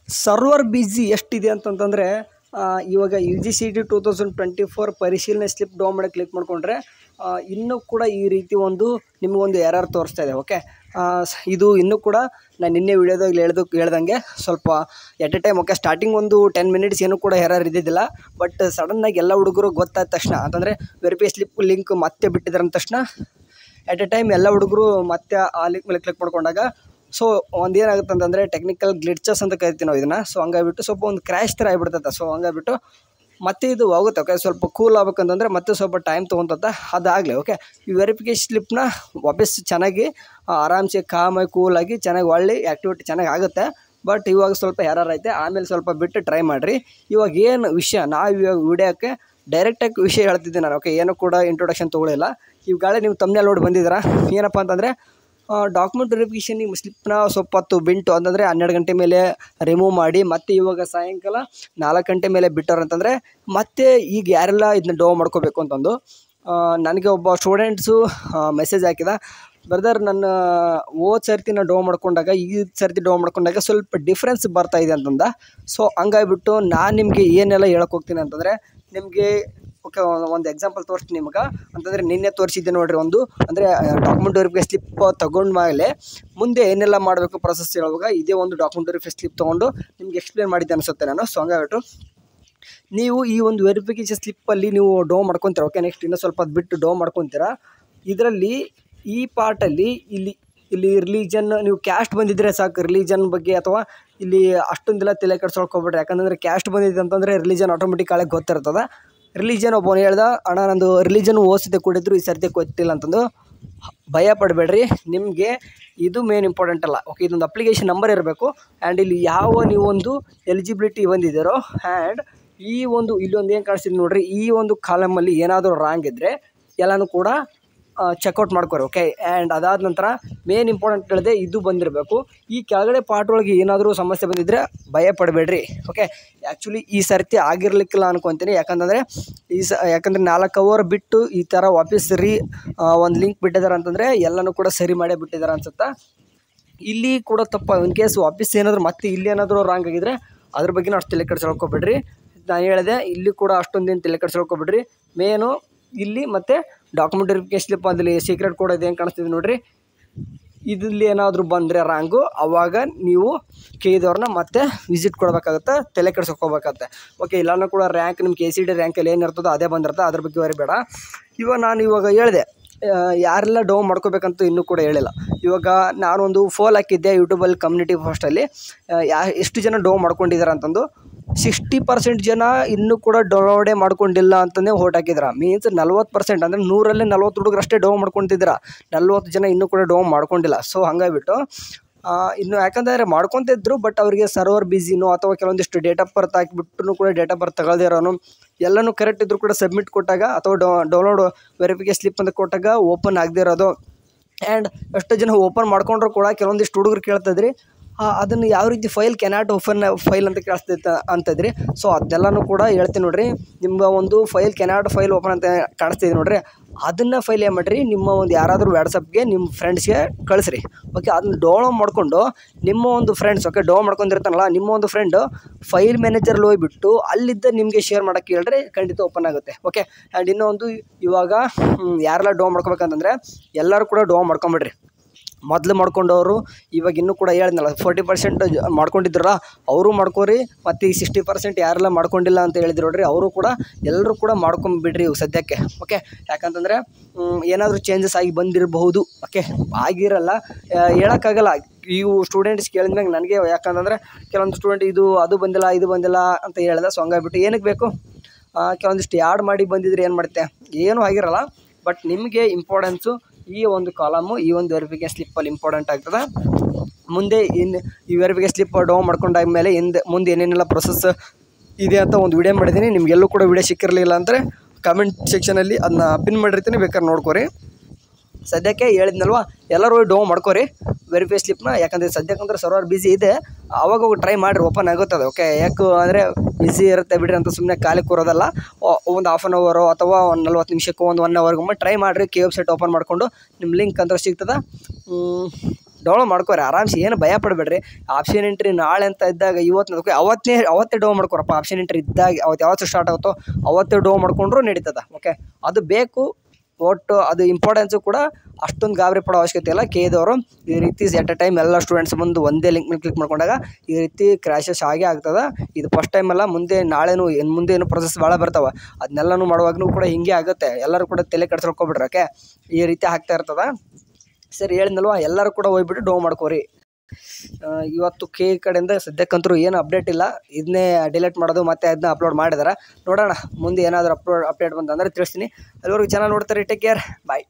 Server busy ಎಷ್ಟಿದೆ ಅಂತಂತಂದರೆ ಇವಾಗ UGCET 2024 ಪರಿಶೀಲನೆ ಸ್ಲಿಪ್ ಡೌನ್ ಮಾಡಿ ಕ್ಲಿಕ್ ಮಾಡಿಕೊಂಡ್ರೆ ಇನ್ನೂ ಕೂಡ ಈ ರೀತಿ ನಿಮಗೊಂದು ಎರರ್ ತೋರಿಸ್ತಾ ಇದೆ. ಓಕೆ, ಇದು ಇನ್ನೂ ಕೂಡ ನಾನು ನಿನ್ನೆ ವಿಡಿಯೋದಾಗ ಹೇಳ್ದಂಗೆ ಸ್ವಲ್ಪ at a time. Okay, starting 10 minutes ಏನೂ ಕೂಡ ಎರರ್ ಇದ್ದಿದ್ದಿಲ್ಲ. ಬಟ್ ಸಡನ್ನಾಗಿ ಎಲ್ಲ ಹುಡುಗರು ಗೊತ್ತಾದ ತಕ್ಷಣ ಅಂತಂದರೆ ವೆರಿಫೈ ಸ್ಲಿಪ್ ಲಿಂಕ್ ಮತ್ತೆ ಬಿಟ್ಟಿದ್ದಾರೆ ಅಂದ ತಕ್ಷಣ ಎಟ್ ಎ ಟೈಮ್ ಎಲ್ಲ ಹುಡುಗರು ಮತ್ತೆ ಆ ಲಿಂಕ್ ಮೇಲೆ ಕ್ಲಿಕ್ ಮಾಡ್ಕೊಂಡಾಗ ಸೊ ಏನಾಗುತ್ತೆ ಅಂತಂದರೆ ಟೆಕ್ನಿಕಲ್ ಗ್ಲಿಚಸ್ ಅಂತ ಕರಿತೀವಿ ನಾವು ಇದನ್ನು. ಸೊ ಹಂಗಾಗ್ಬಿಟ್ಟು ಸ್ವಲ್ಪ ಕ್ರ್ಯಾಶ್ ಥರ ಆಗಿಬಿಡ್ತದೆ. ಸೊ ಹಂಗಾಗ್ಬಿಟ್ಟು ಮತ್ತೆ ಇದು ಹೋಗುತ್ತೆ. ಓಕೆ, ಸ್ವಲ್ಪ ಕೂಲ್ ಆಗ್ಬೇಕಂತಂದರೆ ಮತ್ತೆ ಸ್ವಲ್ಪ ಟೈಮ್ ತೊಗೊತದ. ಅದಾಗಲಿ ಓಕೆ, ಈ ವೆರಿಫಿಕೇಷನ್ ಸ್ಲಿಪ್ನ ವಾಪಸ್ ಚೆನ್ನಾಗಿ ಆರಾಮ್ಸೆ ಕಾಮಾಗಿ ಕೂಲಾಗಿ ಚೆನ್ನಾಗಿ ಒಳ್ಳೆ ಆ್ಯಕ್ಟಿವಿಟಿ ಚೆನ್ನಾಗಿ ಆಗುತ್ತೆ. ಬಟ್ ಇವಾಗ ಸ್ವಲ್ಪ ಎರರ್ ಐತೆ, ಆಮೇಲೆ ಸ್ವಲ್ಪ ಬಿಟ್ಟು ಟ್ರೈ ಮಾಡಿರಿ. ಇವಾಗ ಏನು ವಿಷಯ ನಾವು ಇವಾಗ ವಿಡಿಯೋಕ್ಕೆ ಡೈರೆಕ್ಟಾಗಿ ವಿಷಯ ಹೇಳ್ತಿದ್ದೀನಿ ನಾನು. ಓಕೆ, ಏನೂ ಕೂಡ ಇಂಟ್ರೊಡಕ್ಷನ್ ತೊಗೊಳಿಲ್ಲ. ಇವಾಗಲೇ ನೀವು ತಮ್ಮನೇಲಿ ನೋಡಿ ಬಂದಿದ್ದೀರಾ. ಏನಪ್ಪ ಅಂತಂದರೆ ಡಾಕ್ಯುಮೆಂಟ್ ವೆರಿಫಿಕೇಷನ್ ಸ್ಲಿಪ್ನ ಸ್ವಲ್ಪ ಹೊತ್ತು ಬಿಟ್ಟು ಅಂತಂದರೆ 12 ಗಂಟೆ ಮೇಲೆ ರಿಮೂವ್ ಮಾಡಿ ಮತ್ತೆ ಇವಾಗ ಸಾಯಂಕಾಲ 4 ಗಂಟೆ ಮೇಲೆ ಬಿಟ್ಟವ್ರು ಅಂತಂದರೆ ಮತ್ತೆ ಈಗ ಯಾರೆಲ್ಲ ಇದನ್ನ ಡೌನ್ ಮಾಡ್ಕೋಬೇಕು ಅಂತಂದು ನನಗೆ ಒಬ್ಬ ಸ್ಟೂಡೆಂಟ್ಸು ಮೆಸೇಜ್ ಹಾಕಿದ. ಬ್ರದರ್, ನನ್ನ ಹೋದ ಸರ್ತಿ ನಾನು ಡೌನ್ ಮಾಡ್ಕೊಂಡಾಗ ಈ ಸರ್ತಿ ಡೌನ್ ಮಾಡ್ಕೊಂಡಾಗ ಸ್ವಲ್ಪ ಡಿಫ್ರೆನ್ಸ್ ಬರ್ತಾ ಇದೆ ಅಂತಂದ. ಸೊ ಹಂಗಾಗಿಬಿಟ್ಟು ನಾನು ನಿಮಗೆ ಏನೆಲ್ಲ ಹೇಳಕ್ಕೆ ಹೋಗ್ತೀನಿ ಅಂತಂದರೆ ನಿಮಗೆ ಓಕೆ ಒಂದು ಎಕ್ಸಾಂಪಲ್ ತೋರಿಸ್ತೀನಿ ನಿಮ್ಗೆ. ಅಂತಂದರೆ ನಿನ್ನೆ ತೋರಿಸಿದ್ದೆ ನೋಡಿರಿ ಅಂದರೆ ಡಾಕ್ಯುಮೆಂಟ್ ವೆರಿಫೈ ಸ್ಲಿಪ್ ತೊಗೊಂಡ ಮೇಲೆ ಮುಂದೆ ಏನೆಲ್ಲ ಮಾಡಬೇಕು ಪ್ರೊಸೆಸ್ ಹೇಳುವಾಗ ಇದೇ ಒಂದು ಡಾಕ್ಯುಮೆಂಟ್ ವೆರಿಫೈ ಸ್ಲಿಪ್ ತೊಗೊಂಡು ನಿಮ್ಗೆ ಎಕ್ಸ್ಪ್ಲೇನ್ ಮಾಡಿದ್ದೆ ಅನಿಸುತ್ತೆ ನಾನು. ಸೊ ಹಂಗಾಗ್ಬಿಟ್ಟು ನೀವು ಈ ಒಂದು ವೆರಿಫಿಕೇಷನ್ ಸ್ಲಿಪ್ಪಲ್ಲಿ ನೀವು ಡೌನ್ ಮಾಡ್ಕೊತೀರ. ಓಕೆ, ನೆಕ್ಸ್ಟ್ ಇನ್ನೂ ಸ್ವಲ್ಪ ಬಿಟ್ಟು ಡೌನ್ ಮಾಡ್ಕೊತೀರಾ. ಇದರಲ್ಲಿ ಈ ಪಾರ್ಟಲ್ಲಿ ಇಲ್ಲಿ ರಿಲಿಜನ್ ನೀವು ಕ್ಯಾಸ್ಟ್ ಬಂದಿದ್ದರೆ ಸಾಕು. ರಿಲಿಜನ್ ಬಗ್ಗೆ ಅಥವಾ ಇಲ್ಲಿ ಅಷ್ಟೊಂದೆಲ್ಲ ತಲೆ ಕೆಡ್ಸ್ಕೊಳ್ಕೊಬಿಡ್ರಿ. ಯಾಕಂದರೆ ಕ್ಯಾಸ್ಟ್ ಬಂದಿದೆ ಅಂತಂದರೆ ರಿಲಿಜನ್ ಆಟೋಮೆಟಿಕ್ ಆಗಿ ಗೊತ್ತಿರ್ತದೆ. ರಿಲಿಜನ್ ಒಬ್ಬನು ಹೇಳ್ದ, ಅಣ್ಣ ನಂದು ರಿಲಿಜನ್ ಓದಿಸಿದೆ ಕೊಟ್ಟಿದ್ರು ಈ ಸರ್ತಿ ಗೊತ್ತಿಲ್ಲ ಅಂತಂದು ಭಯ ಪಡಬೇಡ್ರಿ. ನಿಮಗೆ ಇದು ಮೇನ್ ಇಂಪಾರ್ಟೆಂಟ್ ಅಲ್ಲ. ಓಕೆ, ಇದೊಂದು ಅಪ್ಲಿಕೇಶನ್ ನಂಬರ್ ಇರಬೇಕು. ಆ್ಯಂಡ್ ಇಲ್ಲಿ ನೀವೊಂದು ಎಲಿಜಿಬಿಲಿಟಿ ಬಂದಿದ್ದೀರೋ ಆ್ಯಂಡ್ ಇಲ್ಲೊಂದು ಏನು ಕಾಣಿಸ್ತಿದೆ ನೋಡಿರಿ, ಈ ಒಂದು ಕಾಲಮಲ್ಲಿ ಏನಾದರೂ ರಾಂಗ್ ಇದ್ದರೆ ಎಲ್ಲನೂ ಕೂಡ ಚೆಕ್ಔಟ್ ಮಾಡ್ಕೊರಿ. ಓಕೆ, ಆ್ಯಂಡ್ ಅದಾದ ನಂತರ ಮೇನ್ ಇಂಪಾರ್ಟೆಂಟ್ ಹೇಳಿದೆ ಇದು ಬಂದಿರಬೇಕು. ಈ ಕೆಳಗಡೆ ಪಾರ್ಟ್ ಒಳಗೆ ಏನಾದರೂ ಸಮಸ್ಯೆ ಬಂದಿದ್ದರೆ ಭಯ ಪಡಬೇಡ್ರಿ. ಓಕೆ, ಆ್ಯಕ್ಚುಲಿ ಈ ಸರ್ತಿ ಆಗಿರ್ಲಿಕ್ಕಿಲ್ಲ ಅನ್ಕೊತೀನಿ. ಯಾಕಂದರೆ ಯಾಕಂದರೆ 4 ಅವರ್ ಬಿಟ್ಟು ಈ ಥರ ವಾಪಸ್ ಒಂದು ಲಿಂಕ್ ಬಿಟ್ಟಿದ್ದಾರೆ ಅಂತಂದರೆ ಎಲ್ಲನೂ ಕೂಡ ಸರಿ ಮಾಡೇ ಬಿಟ್ಟಿದ್ದಾರೆ ಅನ್ಸುತ್ತೆ. ಇಲ್ಲಿ ಕೂಡ ತಪ್ಪ ಇನ್ ಕೇಸ್ ವಾಪಸ್ ಏನಾದರೂ ಮತ್ತೆ ಇಲ್ಲಿ ಏನಾದರೂ ರಾಂಗ್ ಆಗಿದ್ರೆ ಅದ್ರ ಬಗ್ಗೆ ಅಷ್ಟು ತಲೆ ಕೆಡ್ಸ್ಕೊಳ್ಕೊಬೇಡ್ರಿ. ನಾನು ಹೇಳಿದೆ ಇಲ್ಲಿ ಕೂಡ ಅಷ್ಟೊಂದೇನು ತಲೆ ಕೆಡ್ಸ್ಕೊಳ್ಕೊಬೇಡ್ರಿ. ಮೇನು ಇಲ್ಲಿ ಮತ್ತು ಡಾಕ್ಯುಮೆಂಟ್ ವೆರಿಫಿಕೇಷನ್ ಸ್ಲಿಪ್ ಅಲ್ಲಿ ಸೀಕ್ರೆಟ್ ಕೋಡ್ ಇದೆ ಏನು ಕಾಣಿಸ್ತಿದೆ ನೋಡಿರಿ, ಇದಲ್ಲಿ ಏನಾದರೂ ಬಂದರೆ ರಾಂಗು ಆವಾಗ ನೀವು ಕೇಳಿದವ್ರನ್ನ ಮತ್ತೆ ವಿಸಿಟ್ ಕೊಡಬೇಕಾಗುತ್ತೆ, ತಲೆ ಕೆಡ್ಸ್ಕೊಳ್ಬೇಕಾಗತ್ತೆ. ಓಕೆ, ಇಲ್ಲಾನು ಕೂಡ ರ್ಯಾಂಕ್ ನಿಮ್ಮ KCD ರ್ಯಾಂಕಲ್ಲಿ ಏನಿರ್ತದೋ ಅದೇ ಬಂದಿರುತ್ತೆ, ಅದ್ರ ಬಗ್ಗೆ ಬರೀಬೇಡ. ಇವಾಗ ಹೇಳಿದೆ ಯಾರೆಲ್ಲ ಡೌನ್ ಮಾಡ್ಕೋಬೇಕಂತೂ ಇನ್ನೂ ಕೂಡ ಹೇಳಿಲ್ಲ. ಇವಾಗ ನಾನೊಂದು ಫೋಲ್ ಹಾಕಿದ್ದೆ ಯೂಟ್ಯೂಬಲ್ಲಿ ಕಮ್ಯುನಿಟಿ ಪೋಸ್ಟಲ್ಲಿ ಎಷ್ಟು ಜನ ಡೌನ್ ಮಾಡ್ಕೊಂಡಿದ್ದಾರೆ ಅಂತಂದು 60% ಜನ ಇನ್ನೂ ಕೂಡ ಡೌನ್ಲೋಡೇ ಮಾಡ್ಕೊಂಡಿಲ್ಲ ಅಂತಲೇ ಓಟ್ ಹಾಕಿದ್ರು. ಮೀನ್ಸ್ 40% ಅಂದರೆ 100ರಲ್ಲಿ 40 ಹುಡುಗರು ಅಷ್ಟೇ ಡೌನ್ ಮಾಡ್ಕೊತಿದ್ದೀರ, 40 ಜನ ಇನ್ನೂ ಕೂಡ ಡೌನ್ ಮಾಡ್ಕೊಂಡಿಲ್ಲ. ಸೊ ಹಂಗಾಗಿಬಿಟ್ಟು ಇನ್ನು ಯಾಕಂದರೆ ಮಾಡ್ಕೊತಿದ್ರು ಬಟ್ ಅವರಿಗೆ ಸರ್ವರ್ ಬಿಸಿನೋ ಅಥವಾ ಕೆಲವೊಂದಿಷ್ಟು ಡೇಟ್ ಆಫ್ ಬರ್ತ್ ಹಾಕಿಬಿಟ್ಟು ಕೂಡ ಡೇಟ್ ಆಫ್ ಬರ್ತ್ ತಗೊಳ್ದಿರೋನು ಎಲ್ಲನೂ ಕರೆಕ್ಟ್ ಇದ್ದರೂ ಕೂಡ ಸಬ್ಮಿಟ್ ಕೊಟ್ಟಾಗ ಅಥವಾ ಡೌನ್ಲೋಡ್ ವೆರಿಫಿಕೇಷನ್ ಸ್ಲಿಪ್ ಅಂತ ಕೊಟ್ಟಾಗ ಓಪನ್ ಆಗದೇ ಇರೋದು. ಆ್ಯಂಡ್ ಎಷ್ಟೋ ಜನ ಓಪನ್ ಮಾಡ್ಕೊಂಡ್ರು ಕೂಡ ಕೆಲವೊಂದಿಷ್ಟು ಹುಡುಗರು ಕೇಳ್ತಿದ್ರಿ ಅದನ್ನು ಯಾವ ರೀತಿ ಫೈಲ್ ಕೆನಾಟ್ ಓಪನ್ ಫೈಲ್ ಅಂತ ಕೇಳಿಸ್ತೈತೆ ಅಂತದ್ರಿ. ಸೊ ಅದೆಲ್ಲನೂ ಕೂಡ ಹೇಳ್ತೀನಿ ನೋಡಿರಿ. ನಿಮ್ಮ ಒಂದು ಫೈಲ್ ಕೆನಾಟ್ ಫೈಲ್ ಓಪನ್ ಅಂತ ಕಾಣಿಸ್ತಿದೆ ನೋಡಿರಿ, ಅದನ್ನು ಫೈಲ್ ಏನು ಮಾಡಿರಿ ನಿಮ್ಮ ಒಂದು ಯಾರಾದರೂ ವಾಟ್ಸಪ್ಗೆ ನಿಮ್ಮ ಫ್ರೆಂಡ್ಸ್ಗೆ ಕಳಿಸ್ರಿ. ಓಕೆ, ಅದನ್ನ ಡೌನ್ಲೋಡ್ ಮಾಡಿಕೊಂಡು ನಿಮ್ಮ ಒಂದು ಫ್ರೆಂಡ್ಸ್ ಓಕೆ ಡೌನ್ ಮಾಡ್ಕೊಂಡಿರ್ತಾನಲ್ಲ ನಿಮ್ಮ ಒಂದು ಫ್ರೆಂಡು ಫೈಲ್ ಮ್ಯಾನೇಜರಲ್ಲಿ ಹೋಗಿಬಿಟ್ಟು ಅಲ್ಲಿದ್ದ ನಿಮಗೆ ಶೇರ್ ಮಾಡೋಕ್ಕೆ ಹೇಳಿದ್ರೆ ಖಂಡಿತ ಓಪನ್ ಆಗುತ್ತೆ. ಓಕೆ, ಆ್ಯಂಡ್ ಇನ್ನೊಂದು ಇವಾಗ ಯಾರೆಲ್ಲ ಡೌನ್ ಮಾಡ್ಕೋಬೇಕಂತಂದರೆ ಎಲ್ಲರೂ ಕೂಡ ಡೌನ್ ಮಾಡ್ಕೊಂಬಿಡ್ರಿ. ಮೊದಲು ಮಾಡ್ಕೊಂಡವರು ಇವಾಗ ಇನ್ನೂ ಕೂಡ ಹೇಳಿದ್ನಲ್ಲ 40% ಮಾಡ್ಕೊಂಡಿದ್ರಲ್ಲ ಅವರು ಮಾಡ್ಕೋರಿ. ಮತ್ತು ಈ 60% ಯಾರೆಲ್ಲ ಮಾಡ್ಕೊಂಡಿಲ್ಲ ಅಂತ ಹೇಳಿದ್ರು ನೋಡ್ರಿ ಅವರು ಕೂಡ ಎಲ್ಲರೂ ಕೂಡ ಮಾಡ್ಕೊಂಬಿಡ್ರಿ ಇವು ಸದ್ಯಕ್ಕೆ. ಓಕೆ, ಯಾಕಂತಂದರೆ ಏನಾದರೂ ಚೇಂಜಸ್ ಆಗಿ ಬಂದಿರಬಹುದು. ಓಕೆ, ಆಗಿರಲ್ಲ ಹೇಳೋಕ್ಕಾಗಲ್ಲ. ಇವು ಸ್ಟೂಡೆಂಟ್ಸ್ ಕೇಳಿದ್ಮ್ಯಾಗ ನನಗೆ ಯಾಕಂತಂದರೆ ಕೆಲವೊಂದು ಸ್ಟೂಡೆಂಟ್ ಇದು ಬಂದಿಲ್ಲ ಅಂತ ಹೇಳಿದೆ. ಸೊ ಹಂಗಾಗ್ಬಿಟ್ಟು ಏನಕ್ಕೆ ಬೇಕು ಕೆಲವೊಂದಿಷ್ಟು ಆ್ಯಡ್ ಮಾಡಿ ಬಂದಿದ್ರೆ ಏನು ಮಾಡುತ್ತೆ, ಏನೂ ಆಗಿರಲ್ಲ. ಬಟ್ ನಿಮಗೆ ಇಂಪಾರ್ಟೆನ್ಸು ಈ ಒಂದು ಕಾಲಮು ಈ ಒಂದು ವೆರಿಫಿಕೇಷನ್ ಸ್ಲಿಪ್ಪಲ್ಲಿ ಇಂಪಾರ್ಟೆಂಟ್ ಆಗ್ತದೆ. ಮುಂದೆ ಈ ವೆರಿಫಿಕೇಷನ್ ಸ್ಲಿಪ್ ಡೌನ್ ಮಾಡ್ಕೊಂಡಾದ್ಮೇಲೆ ಮುಂದೆ ಏನೇನೆಲ್ಲ ಪ್ರೊಸೆಸ್ ಇದೆ ಅಂತ ಒಂದು ವಿಡಿಯೋ ಮಾಡಿದ್ದೀನಿ. ನಿಮಗೆಲ್ಲೂ ಕೂಡ ವಿಡಿಯೋ ಸಿಕ್ಕಿರಲಿಲ್ಲ ಅಂದರೆ ಕಮೆಂಟ್ ಸೆಕ್ಷನಲ್ಲಿ ಅದನ್ನ ಪಿನ್ ಮಾಡಿರ್ತೀನಿ, ಬೇಕಾದ್ರೆ ನೋಡ್ಕೊರಿ. ಸದ್ಯಕ್ಕೆ ಹೇಳಿದ್ನಲ್ವ ಎಲ್ಲರೂ ಡೌನ್ ಮಾಡ್ಕೋರಿ ವೆರಿಫೈ ಸ್ಲಿಪ್ನ. ಯಾಕಂದರೆ ಸದ್ಯಕ್ಕಂದ್ರೆ ಸರ್ವರ್ ಬಿಸಿ ಇದೆ, ಅವಾಗ ಟ್ರೈ ಮಾಡಿರಿ ಓಪನ್ ಆಗುತ್ತದೆ. ಓಕೆ, ಯಾಕೆ ಅಂದರೆ ಬಿಸಿ ಇರುತ್ತೆ ಬಿಡ್ರಿ ಅಂತ ಸುಮ್ಮನೆ ಖಾಲಿ ಕೂರೋದಲ್ಲ. ಒಂದು ಹಾಫ್ ಆನ್ ಅವರೋ ಅಥವಾ ಒಂದು 40 ನಿಮಿಷಕ್ಕೂ 1 ಅವರ್ಗೊಮ್ಮೆ ಟ್ರೈ ಮಾಡಿರಿ. ವೆಬ್ಸೈಟ್ ಓಪನ್ ಮಾಡಿಕೊಂಡು ನಿಮ್ಮ ಲಿಂಕ್ ಅಂತ ಸಿಗ್ತದೆ ಡೌನ್ಲೋಡ್ ಮಾಡ್ಕೋರಿ ಆರಾಮ್ಸೆ, ಏನು ಭಯ ಪಡಬೇಡ್ರಿ. ಆಪ್ಷನ್ ಎಂಟ್ರಿ ನಾಳೆ ಅಂತ ಇದ್ದಾಗ ಅವತ್ತೇ ಡೌನ್ ಮಾಡ್ಕೊರಪ್ಪ. ಆಪ್ಷನ್ ಎಂಟ್ರಿ ಇದ್ದಾಗ ಯಾವತ್ತು ಸ್ಟಾರ್ಟ್ ಆಗುತ್ತೋ ಅವತ್ತೇ ಡೌನ್ ಮಾಡ್ಕೊಂಡ್ರು ನಡೀತದ. ಓಕೆ, ಅದು ಬೇಕು. ಒಟ್ಟು ಅದು ಇಂಪಾರ್ಟೆನ್ಸು ಕೂಡ ಅಷ್ಟೊಂದು ಗಾಬರಿ ಪಡೋ ಅವಶ್ಯಕತೆ ಇಲ್ಲ. ಕೆದವರು ಈ ರೀತಿ ಎಟ್ ಅ ಟೈಮ್ ಎಲ್ಲ ಸ್ಟೂಡೆಂಟ್ಸ್ ಬಂದು ಒಂದೇ ಲಿಂಕ್ ಮೇಲೆ ಕ್ಲಿಕ್ ಮಾಡ್ಕೊಂಡಾಗ ಈ ರೀತಿ ಕ್ರ್ಯಾಶಸ್ ಆಗೇ ಆಗ್ತದೆ. ಇದು ಫಸ್ಟ್ ಟೈಮ್ ಅಲ್ಲ, ಮುಂದೆ ಏನು ಪ್ರೊಸೆಸ್ ಭಾಳ ಬರ್ತಾವೆ. ಅದನ್ನೆಲ್ಲನೂ ಮಾಡುವಾಗೂ ಕೂಡ ಹಿಂಗೆ ಆಗುತ್ತೆ. ಎಲ್ಲರೂ ಕೂಡ ತಲೆ ಕೆಡ್ಸ್ಕೊಳ್ಬಿಡ್ರಿ. ಓಕೆ, ಈ ರೀತಿ ಆಗ್ತಾ ಇರ್ತದೆ. ಸರಿ, ಹೇಳಿದ್ನಲ್ವ, ಎಲ್ಲರೂ ಕೂಡ ಹೋಗ್ಬಿಟ್ಟು ಡೌನ್ ಮಾಡ್ಕೋರಿ. ಇವತ್ತು ಕಡೆಯಿಂದ ಸದ್ಯಕ್ಕಂತೂ ಏನು ಅಪ್ಡೇಟ್ ಇಲ್ಲ. ಇದನ್ನೇ ಡಿಲೀಟ್ ಮಾಡೋದು ಮತ್ತೆ ಅದನ್ನ ಅಪ್ಲೋಡ್ ಮಾಡಿದಾರೆ. ನೋಡೋಣ ಮುಂದೆ ಏನಾದರೂ ಅಪ್ಡೇಟ್ ಬಂತಂದರೆ ತಿಳಿಸ್ತೀನಿ. ಅಲ್ಲಿವರೆಗೂ ಚೆನ್ನಾಗಿ ನೋಡ್ತಾರೆ. ಟೇಕ್ ಕೇರ್, ಬಾಯ್.